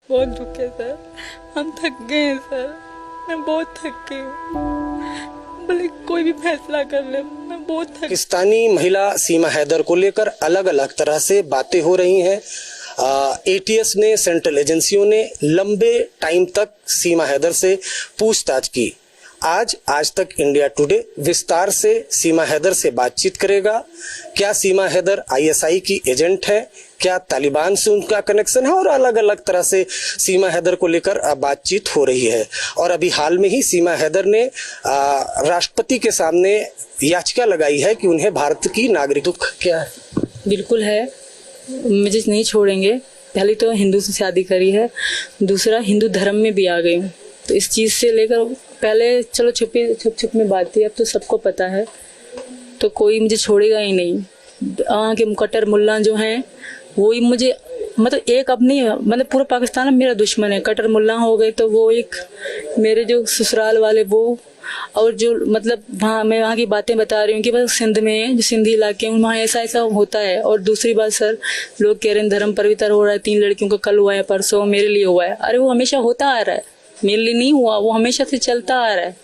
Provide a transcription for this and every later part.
बहुत दुख है सर, हम थक गए हैं सर, मैं बहुत थक गई हूँ। भले कोई भी फैसला कर ले, मैं बहुत थक। पाकिस्तानी महिला सीमा हैदर को लेकर अलग अलग तरह से बातें हो रही हैं। एटीएस ने, सेंट्रल एजेंसियों ने लंबे टाइम तक सीमा हैदर से पूछताछ की। आज तक इंडिया टुडे विस्तार से सीमा हैदर से बातचीत करेगा। क्या सीमा हैदर आईएसआई की एजेंट है, क्या तालिबान से उनका कनेक्शन है, और अलग अलग तरह से सीमा हैदर को लेकर बातचीत हो रही है। और अभी हाल में ही सीमा हैदर ने राष्ट्रपति के सामने याचिका लगाई है कि उन्हें भारत की नागरिकता क्या है। बिल्कुल है, मुझे नहीं छोड़ेंगे। पहले तो हिंदू से शादी करी है, दूसरा हिंदू धर्म में भी आ गई हूँ, तो इस चीज़ से लेकर पहले चलो छुप में बात थी, अब तो सबको पता है, तो कोई मुझे छोड़ेगा ही नहीं। वहाँ के कट्टर मुल्ला जो हैं वो ही मुझे, मतलब एक अब नहीं, मतलब पूरा पाकिस्तान मेरा दुश्मन है। कट्टर मुल्ला हो गए तो वो एक, मेरे जो ससुराल वाले वो, और जो मतलब वहाँ मैं वहाँ की बातें बता रही हूँ कि बस सिंध में जो सिंधी इलाके हैं वहाँ ऐसा ऐसा होता है। और दूसरी बात सर, लोग कह रहे हैं धर्म पवित्र हो रहा है, 3 लड़कियों का कल हुआ है, परसों मेरे लिए हुआ है। अरे वो हमेशा होता आ रहा है, मेरे लिए नहीं हुआ, वो हमेशा से चलता आ रहा है।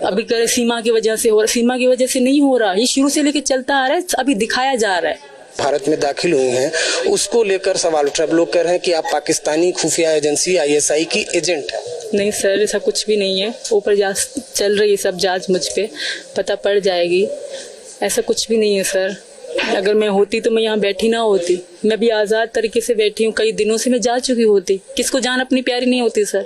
अभी कह रहे सीमा की वजह से हो रहा, सीमा की वजह से नहीं हो रहा, ये शुरू से लेकर चलता आ रहा है, अभी दिखाया जा रहा है। भारत में दाखिल हुई हैं, उसको लेकर सवाल उठ रहा है। लोग कह रहे हैं कि आप पाकिस्तानी खुफिया एजेंसी आईएसआई की एजेंट है। नहीं सर, ऐसा कुछ भी नहीं है। ऊपर चल रही है सब जांच, मुझ पे पता पड़ जाएगी। ऐसा कुछ भी नहीं है सर। अगर मैं होती तो मैं यहाँ बैठी ना होती, मैं भी आज़ाद तरीके से बैठी हूँ। कई दिनों से मैं जा चुकी होती। किसको जान अपनी प्यारी नहीं होती सर,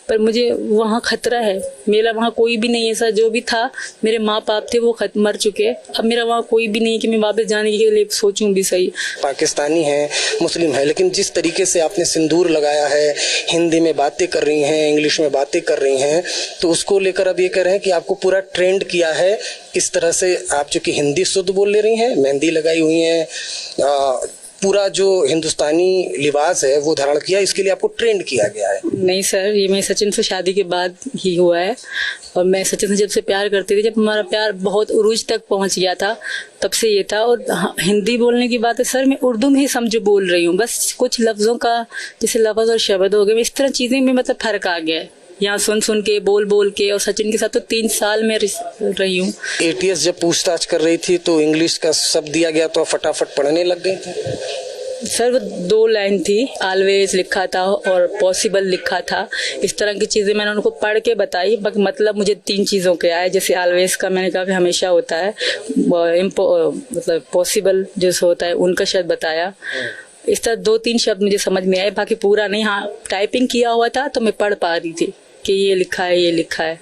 पर मुझे वहाँ खतरा है। मेरा वहाँ कोई भी नहीं है सर, जो भी था मेरे माँ बाप थे वो मर चुके। अब मेरा वहाँ कोई भी नहीं है कि मैं वापस जाने के लिए सोचूं भी। सही पाकिस्तानी है, मुस्लिम है, लेकिन जिस तरीके से आपने सिंदूर लगाया है, हिंदी में बातें कर रही हैं, इंग्लिश में बातें कर रही हैं, तो उसको लेकर अब ये कह रहे हैं कि आपको पूरा ट्रेंड किया है। इस तरह से आप चूंकि हिंदी शुद्ध बोल ले रही हैं, मेहंदी लगाई हुई हैं, पूरा जो हिंदुस्तानी लिबास है वो धारण किया, इसके लिए आपको ट्रेंड किया गया है। नहीं सर, ये मैं सचिन से शादी के बाद ही हुआ है। और मैं सचिन से जब से प्यार करती थी, जब हमारा प्यार बहुत उरूज तक पहुंच गया था, तब से ये था। और हिंदी बोलने की बात है सर, मैं उर्दू में ही समझो बोल रही हूँ, बस कुछ लफ्जों का जैसे लफ्ज और शब्द हो गए, इस तरह चीजें में मतलब फर्क आ गया है। यहाँ सुन के बोल के, और सचिन के साथ तो 3 साल में रही हूँ। एटीएस जब पूछताछ कर रही थी तो इंग्लिश का शब्द दिया गया तो फटाफट पढ़ने लग गए थे सर। वो 2 लाइन थी, ऑलवेज लिखा था और पॉसिबल लिखा था। इस तरह की चीजें मैंने उनको पढ़ के बताई। मतलब मुझे 3 चीजों के आए, जैसे ऑलवेज का मैंने कहा कि हमेशा होता है, मतलब पॉसिबल जो होता है उनका शब्द बताया। इस तरह 2-3 शब्द मुझे समझ में आए, बाकी पूरा नहीं। हाँ, टाइपिंग किया हुआ था तो मैं पढ़ पा रही थी कि ये लिखा है, ये लिखा है।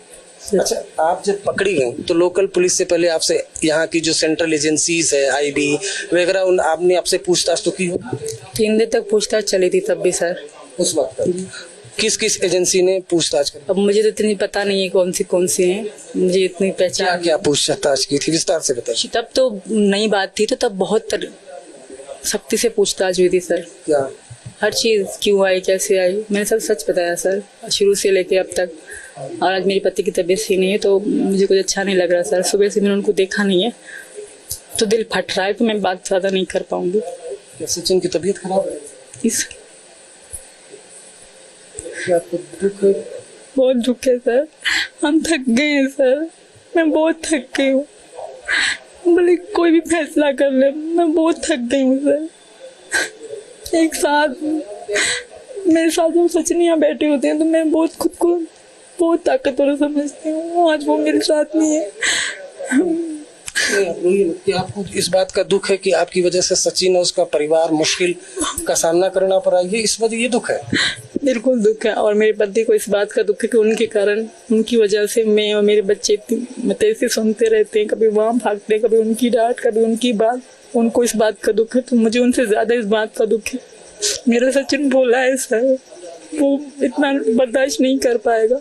अच्छा, आप जब पकड़ी गई तो लोकल पुलिस से पहले आपसे यहाँ की जो सेंट्रल एजेंसीज है, आईबी वगैरह, आपने आपसे पूछताछ तो की हो? 3 दिन तक पूछताछ चली थी तब भी सर। उस वक्त किस एजेंसी ने पूछताछ की? अब मुझे तो इतनी पता नहीं है कौन सी है, मुझे इतनी पहचान। क्या पूछताछ की थी, विस्तार से बताइए। तब तो नई बात थी, तो तब बहुत सख्ती से पूछताछ हुई थी सर। क्या हर चीज़ क्यों आई, कैसे आई, मैंने सब सच बताया सर, शुरू से लेके अब तक। और आज मेरे पति की तबीयत सही नहीं है तो मुझे कुछ अच्छा नहीं लग रहा सर। सुबह से मैंने उनको देखा नहीं है तो दिल फट रहा है, तो मैं बात ज़्यादा नहीं कर पाऊंगी। क्या सचिन की तबीयत खराब है? आपको दुख है? बहुत दुख है सर, हम थक गए हैं सर, मैं बहुत थक गई हूँ। भले कोई भी फैसला कर ले, मैं बहुत थक गई हूँ सर। एक साथ मेरे साथ जब सचिन यहाँ बैठे होते हैं तो मैं बहुत खुद को बहुत ताकतवर समझती हूँ। आज वो मेरे साथ नहीं है। आपको इस बात का दुख है कि आपकी वजह से सचिन और उसका परिवार मुश्किल का सामना करना पड़ा, इस वजह ये दुख है? बिल्कुल दुख है। और मेरे पति को इस बात का दुख है कि उनके कारण, उनकी वजह से मैं और मेरे बच्चे मतलब ऐसे सुनते रहते हैं, कभी वहाँ भागते हैं, कभी उनकी डांट, कभी उनकी बात। उनको इस बात का दुख है, तो मुझे उनसे ज्यादा इस बात का दुख है। मेरा सचिन बोला है सर, वो इतना बर्दाश्त नहीं कर पाएगा।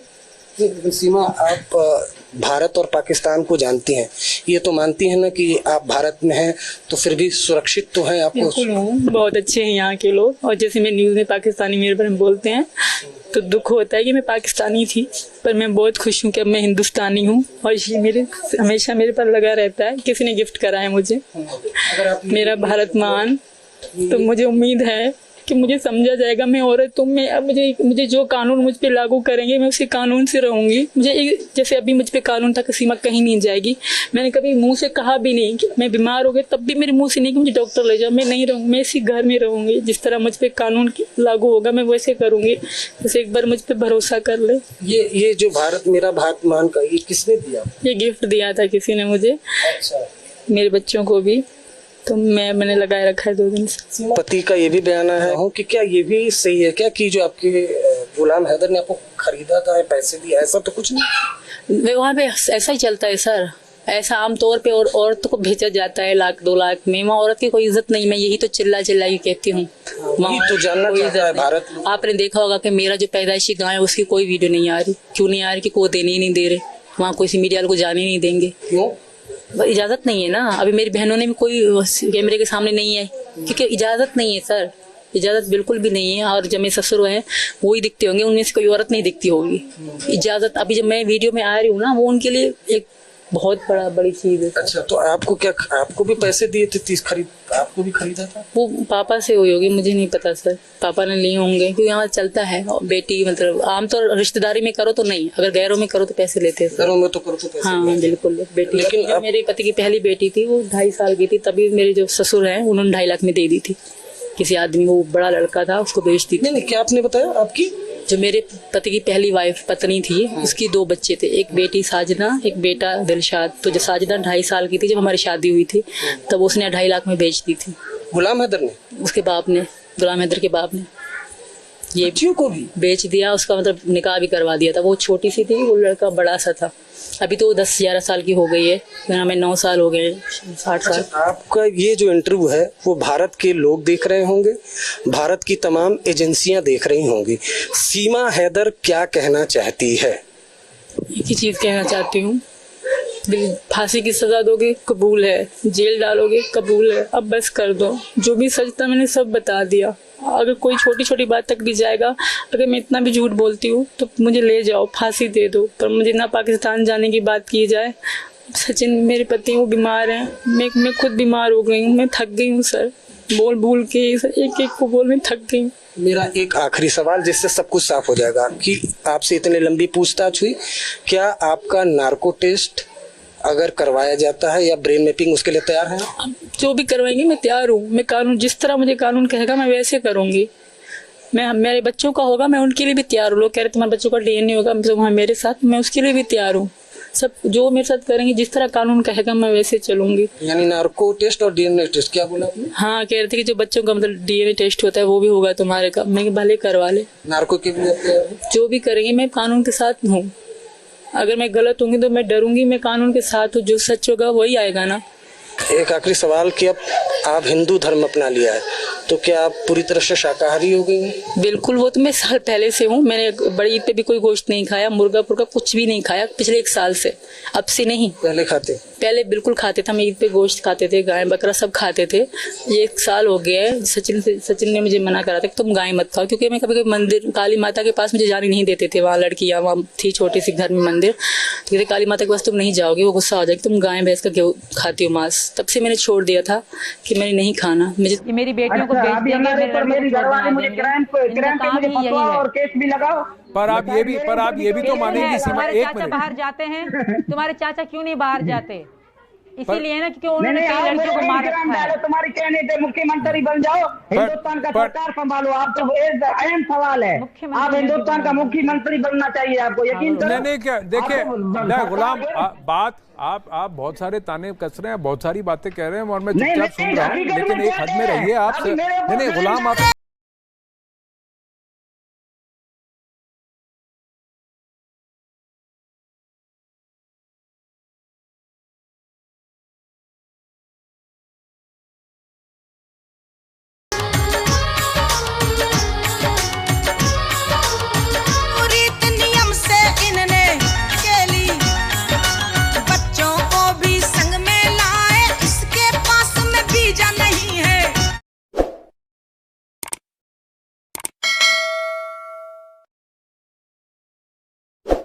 सीमा, आप भारत और पाकिस्तान को जानती हैं, ये तो मानती हैं ना कि आप भारत में हैं तो फिर भी सुरक्षित तो हैं आपको? बहुत अच्छे हैं यहाँ के लोग। और जैसे मैं न्यूज़ में पाकिस्तानी मेरे बारे में बोलते हैं तो दुख होता है कि मैं पाकिस्तानी थी, पर मैं बहुत खुश हूँ कि अब मैं हिंदुस्तानी हूँ। और ये मेरे हमेशा मेरे पर लगा रहता है। किसी ने गिफ्ट करा है मुझे मेरा भारत मान, तो मुझे उम्मीद है कि मुझे समझा जाएगा, मैं औरत हूँ, मैं अब मुझे जो कानून मुझ पे लागू करेंगे मैं उसी कानून से रहूंगी। मुझे जैसे अभी मुझ पे कानून था कि सीमा कहीं नहीं जाएगी, मैंने कभी मुंह से कहा भी नहीं कि मैं बीमार हो गई, तब भी मेरे मुंह से नहीं कि मुझे डॉक्टर ले जाओ, मैं नहीं रहूँगी, मैं इसी घर में रहूंगी। जिस तरह मुझ पे कानून लागू होगा मैं वैसे करूंगी, बस एक बार मुझ पे भरोसा कर ले। ये जो भारत मेरा भारत मान का ये किसने दिया? ये गिफ्ट दिया था किसी ने मुझे, अच्छा, मेरे बच्चों को भी, तो मैंने लगाए रखा है 2 दिन से। पति का ये भी बयान है कि क्या ये भी सही है क्या कि जो आपके गुलाम हैदर ने आपको खरीदा था, पैसे दिए, ऐसा तो कुछ नहीं? वहाँ पे ऐसा ही चलता है सर, ऐसा आमतौर पे और औरतों को भेजा जाता है 1-2 लाख में। वहाँ औरत की कोई इज्जत नहीं, मैं यही तो चिल्ला के कहती हूँ। वही तो जानना चाहता है भारत। आपने देखा होगा कि मेरा जो पैदाइशी गाँव है उसकी कोई वीडियो नहीं आ रही। क्यों नहीं आ रही? कि कोई देने ही नहीं दे रहे, वहाँ कोई मीडिया वालों को जाने नहीं देंगे। क्यों? इजाजत नहीं है ना। अभी मेरी बहनों ने भी कोई कैमरे के सामने नहीं है क्योंकि इजाजत नहीं है सर, इजाजत बिल्कुल भी नहीं है। और जब मेरे ससुर हैं वो ही दिखते होंगे, उनमें से कोई औरत नहीं दिखती होगी। इजाजत अभी जब मैं वीडियो में आ रही हूँ ना, वो उनके लिए एक बहुत बड़ी चीज है। अच्छा, तो आपको क्या, आपको भी पैसे दिए थे? 30 खरीद आपको भी खरीदा था? वो पापा से हुई होगी, मुझे नहीं पता सर, पापा ने लिए होंगे क्योंकि यहाँ चलता है। बेटी मतलब आमतौर रिश्तेदारी में करो तो नहीं, अगर गैरों में करो तो पैसे लेते हैं। घरों में तो करो तो पैसे। हाँ बिल्कुल। बेटी, लेकिन जब मेरे पति की पहली बेटी थी वो 2.5 साल की थी, तभी मेरे जो ससुर हैं उन्होंने 2.5 लाख में दे दी थी किसी आदमी को, बड़ा लड़का था, उसको बेच दी थी। नहीं, क्या आपने बताया? आपकी जो मेरे पति की पहली वाइफ पत्नी थी उसकी 2 बच्चे थे, एक बेटी साजना, एक बेटा दिलशाद। तो जब साजना 2.5 साल की थी जब हमारी शादी हुई थी, तब उसने 2.5 लाख में बेच दी थी। गुलाम हैदर ने? उसके बाप ने, गुलाम हैदर के बाप ने ये बच्चियों को भी बेच दिया। उसका मतलब निकाह भी करवा दिया था। वो छोटी सी थी, वो लड़का बड़ा सा था। अभी तो 10-11 साल की हो गई है, हमें 9 साल हो गए, 60 साल। अच्छा, आपका ये जो इंटरव्यू है वो भारत के लोग देख रहे होंगे, भारत की तमाम एजेंसियां देख रही होंगी। सीमा हैदर क्या कहना चाहती है? एक ही चीज कहना चाहती हूँ, फांसी की सजा दोगे कबूल है, जेल डालोगे कबूल है, अब बस कर दो। जो भी सच था मैंने सब बता दिया। अगर कोई छोटी छोटी बात तक भी जाएगा, अगर मैं इतना भी झूठ बोलती हूँ तो मुझे ले जाओ, फांसी दे दो, पर मुझे ना पाकिस्तान जाने की बात की जाए। सचिन मेरे पति वो बीमार हैं, मैं खुद बीमार हो गई हूँ, मैं थक गई हूँ सर, बोल के एक को बोल में थक गई हूँ। मेरा एक आखिरी सवाल जिससे सब कुछ साफ हो जाएगा कि आपसे इतने लंबी पूछताछ हुई, क्या आपका नार्को टेस्ट अगर करवाया जाता है या ब्रेन मैपिंग, उसके लिए तैयार है? जो भी करवाएंगे मैं तैयार हूँ। मैं कानून, जिस तरह मुझे कानून कहेगा मैं वैसे करूंगी। मैं मेरे बच्चों का होगा मैं उनके लिए भी तैयार हूँ। लोग कह रहे तुम्हारे बच्चों का DNA होगा तो वहाँ मेरे साथ, मैं उसके लिए भी तैयार हूँ। सब जो मेरे साथ करेंगे, जिस तरह कानून कहेगा मैं वैसे चलूंगी। यानी नार्को टेस्ट और DNA टेस्ट, क्या बोला आपने? हाँ, कह रहे थे कि जो बच्चों का मतलब DNA टेस्ट होता है वो भी होगा तुम्हारे का। मैं भले करवा ले, नार्को के भी जो भी करेंगे मैं कानून के साथ हूँ। अगर मैं गलत होंगी तो मैं डरूंगी, मैं कानून के साथ हूँ। जो सच होगा वही आएगा ना। एक आखिरी सवाल कि अब आप हिंदू धर्म अपना लिया है तो क्या आप पूरी तरह से शाकाहारी हो गई हैं? बिल्कुल, वो तो मैं साल पहले से हूँ। मैंने बड़ी ईद पे भी कोई गोश्त नहीं खाया, मुर्गा पुर्गा कुछ भी नहीं खाया पिछले 1 साल से। अब से नहीं, पहले खाते? पहले बिल्कुल खाते थे। हम ईद पे गोश्त खाते थे, गाय बकरा सब खाते थे। ये 1 साल हो गया है। सचिन ने मुझे मना करा था कि तुम गाय मत खाओ, क्योंकि मैं कभी कभी मंदिर काली माता के पास मुझे जाने नहीं देते थे। वहाँ लड़कियाँ, वहाँ थी छोटी सी घर में मंदिर, तो कहते काली माता के पास तुम नहीं जाओगी, वो गुस्सा हो जाएगी, तुम गाय भैंस का क्यों खाती हो मांस। तब से मैंने छोड़ दिया था कि मैंने नहीं खाना। मेरी बेटियों को बेच देंगे, मेरी घरवाली मुझे क्राइम पे मुझे फंसवाओ और केस भी लगाओ। पर आप ये भी तो मानेंगी सीमा, तुम्हारे एक चाचा मिनट, बाहर जाते हैं, तुम्हारे चाचा क्यों नहीं बाहर जाते? इसीलिए ना क्योंकि उन्होंने कई लड़कियों को मार रखा है। तुम्हारी कहने पे मुख्यमंत्री बन जाओ, हिंदुस्तान का सरकार संभालो। आप तो एक अहम सवाल है, आप हिंदुस्तान का मुख्यमंत्री बनना चाहिए आपको, यकीन करो। नहीं क्या देखिए गुलाम, बात आप बहुत सारे ताने कस रहे हैं, बहुत सारी बातें कह रहे हैं और मैं चुपचाप सुन रहा हूँ, लेकिन एक हद में रहिए आप। नहीं गुलाम, आप